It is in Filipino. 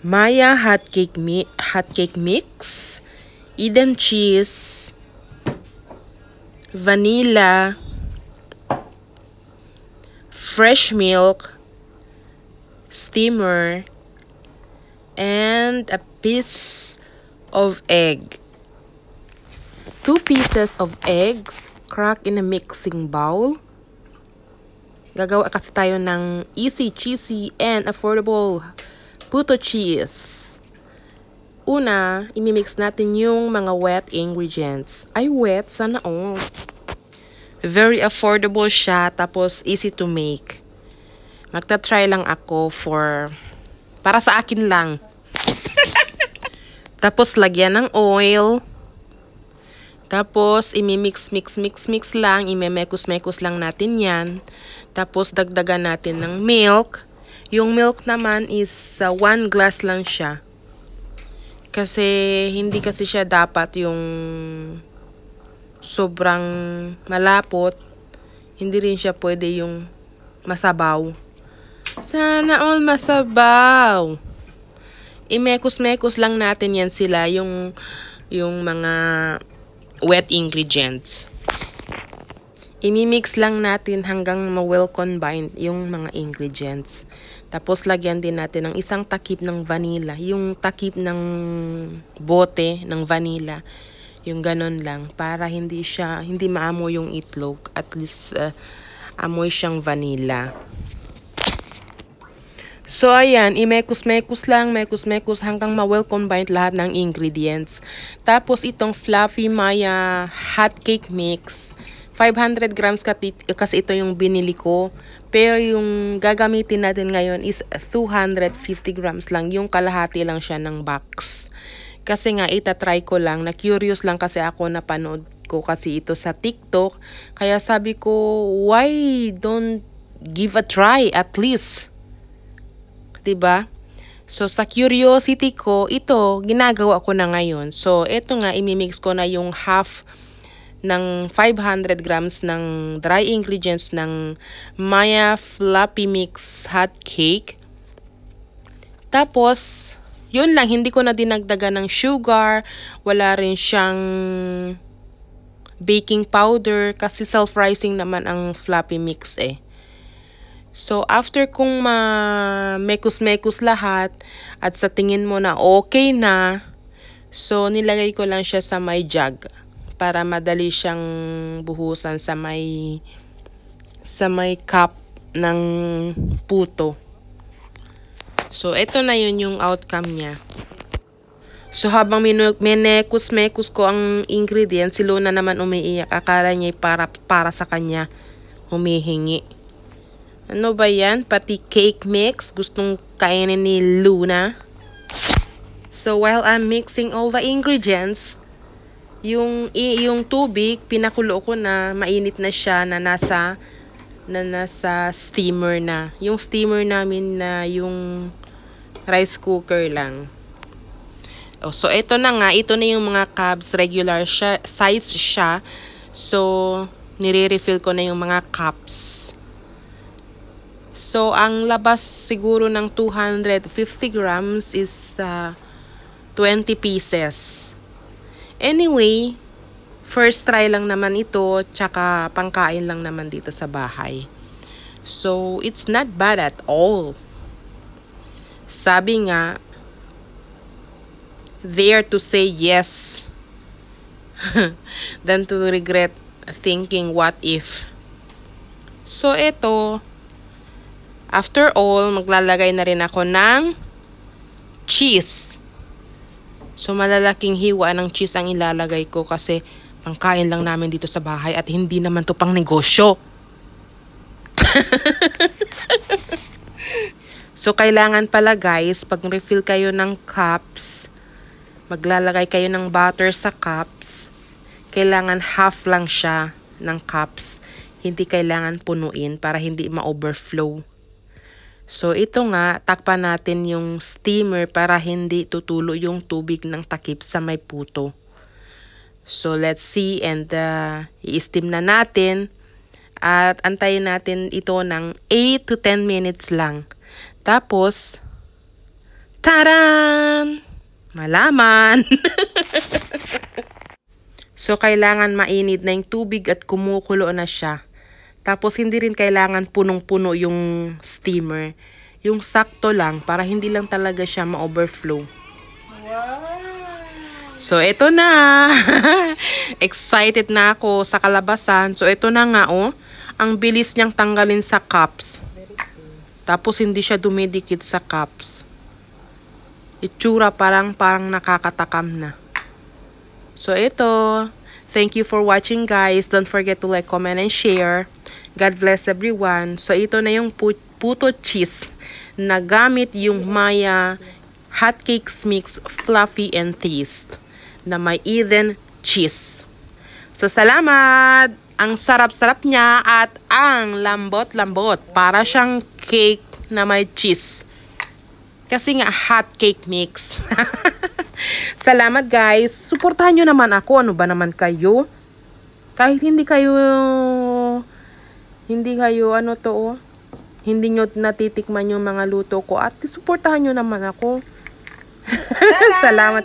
Maya hot cake mix, Eden cheese, vanilla, fresh milk, steamer, and a piece of egg. 2 pieces of eggs cracked in a mixing bowl. Gagawa kasi tayo ng easy, cheesy, and affordable puto cheese. Una, imimix natin yung mga wet ingredients. Ay, wet? Sana all. Very affordable siya, tapos easy to make. Magta-try lang ako para sa akin lang. Tapos, lagyan ng oil. Tapos, imimix lang. Imemekos-mekos lang natin yan. Tapos, dagdagan natin ng milk. Yung milk naman is 1 glass lang siya. Kasi, hindi kasi siya dapat yung sobrang malapot. Hindi rin siya pwede yung masabaw. Sana all masabaw. Imekos-mekos lang natin yan sila, yung mga wet ingredients. Imimix lang natin hanggang ma-well combined yung mga ingredients. Tapos lagyan din natin ng isang takip ng vanilla. Yung takip ng bote ng vanilla. Yung ganon lang. Para hindi maamoy yung itlog. At least amoy siyang vanilla. So ayan, imekos-mekos lang, mekos-mekos hanggang ma-well combined lahat ng ingredients. Tapos itong fluffy Maya hot cake mix. 500 grams kasi ito yung binili ko. Pero yung gagamitin natin ngayon is 250 grams lang. Yung kalahati lang siya ng box. Kasi nga itatry ko lang. Na-curious lang kasi ako, napanood ko kasi ito sa TikTok. Kaya sabi ko, why don't give a try at least? Diba? So sa curiosity ko, ito ginagawa ko na ngayon. So ito nga, imimix ko na yung half ng 500 grams ng dry ingredients ng Maya Fluffy Mix Hot Cake. Tapos, yun lang, hindi ko na dinagdagan ng sugar, wala rin siyang baking powder kasi self-rising naman ang Fluffy Mix eh. So, after kong ma-mekos-mekos lahat at sa tingin mo na okay na, so nilagay ko lang siya sa may jug para madali siyang buhusan sa may cup ng puto. So, ito na yun yung outcome niya. So, habang minekos-mekos ko ang ingredients, si Luna naman umiiyak. Akala niya para sa kanya humihingi. Ano ba yan? Pati cake mix. Gustong kainin ni Luna. So, while I'm mixing all the ingredients, yung tubig, pinakulo ko na, mainit na siya, na nasa steamer na. Yung steamer namin na yung rice cooker lang. Oh, so, ito na nga. Ito na yung mga cups. Regular size siya. So, nire-refill ko na yung mga cups. So, ang labas siguro ng 250 grams is 20 pieces. Anyway, first try lang naman ito, tsaka pangkain lang naman dito sa bahay. So, it's not bad at all. Sabi nga, dare to say yes than to regret thinking what if. So, ito, after all, maglalagay na rin ako ng cheese. So, malalaking hiwa ng cheese ang ilalagay ko kasi pangkain lang namin dito sa bahay at hindi naman to pang negosyo. So, kailangan pala guys, pag refill kayo ng cups, maglalagay kayo ng butter sa cups, kailangan half lang siya ng cups. Hindi kailangan punuin para hindi ma-overflow. So, ito nga, takpan natin yung steamer para hindi tutulo yung tubig ng takip sa may puto. So, let's see and i-steam na natin at antayin natin ito ng 8 to 10 minutes lang. Tapos, Taran! Malaman! So, kailangan mainit na yung tubig at kumukulo na siya. Tapos, hindi rin kailangan punong-puno yung steamer. Yung sakto lang, para hindi lang talaga siya ma-overflow. Wow! So, ito na. Excited na ako sa kalabasan. So, ito na nga, oh. Ang bilis niyang tanggalin sa cups. Tapos, hindi siya dumidikit sa cups. Itsura parang nakakatakam na. So, ito. Thank you for watching, guys. Don't forget to like, comment, and share. God bless everyone. So, ito na yung puto cheese na gamit yung Maya Hotcakes Mix Fluffy and Taste na may Eden cheese. So, salamat! Ang sarap-sarap niya at ang lambot-lambot. Para siyang cake na may cheese. Kasi nga, hot cake mix. Salamat, guys. Suportahan nyo naman ako. Ano ba naman kayo? Kahit hindi kayo, hindi nyo natitikman yung mga luto ko. At suportahan nyo naman ako. Salamat.